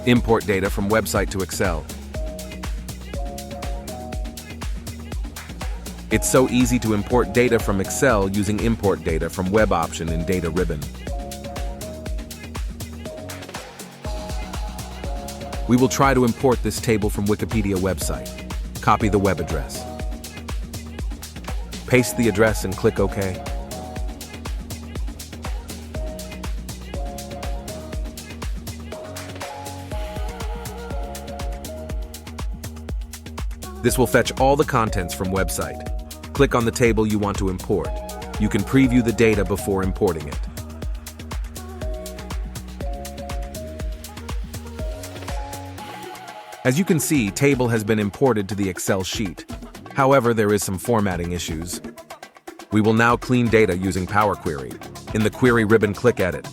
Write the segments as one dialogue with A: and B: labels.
A: Import data from website to Excel. It's so easy to import data from Excel using Import Data from Web option in Data ribbon. We will try to import this table from Wikipedia website. Copy the web address. Paste the address and click OK. This will fetch all the contents from website. Click on the table you want to import. You can preview the data before importing it. As you can see, table has been imported to the Excel sheet. However, there is some formatting issues. We will now clean data using Power Query. In the Query ribbon, click Edit.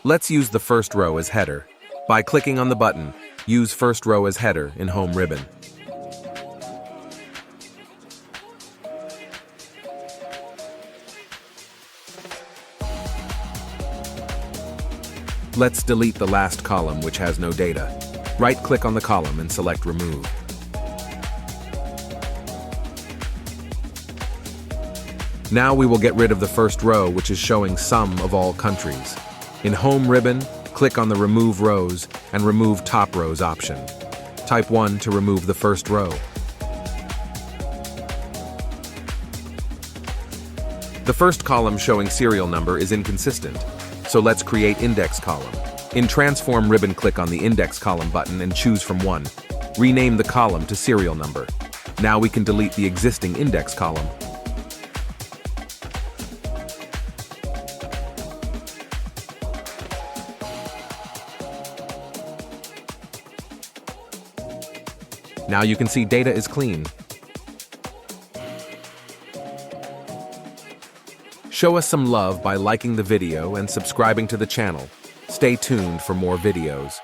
A: Let's use the first row as header. By clicking on the button, use first row as header in Home ribbon. Let's delete the last column which has no data. Right-click on the column and select Remove. Now we will get rid of the first row which is showing sum of all countries. In Home ribbon, click on the Remove Rows and Remove Top Rows option. Type 1 to remove the first row. The first column showing serial number is inconsistent, so let's create index column. In Transform ribbon, click on the Index Column button and choose from 1. Rename the column to serial number. Now we can delete the existing index column. Now you can see data is clean. Show us some love by liking the video and subscribing to the channel. Stay tuned for more videos.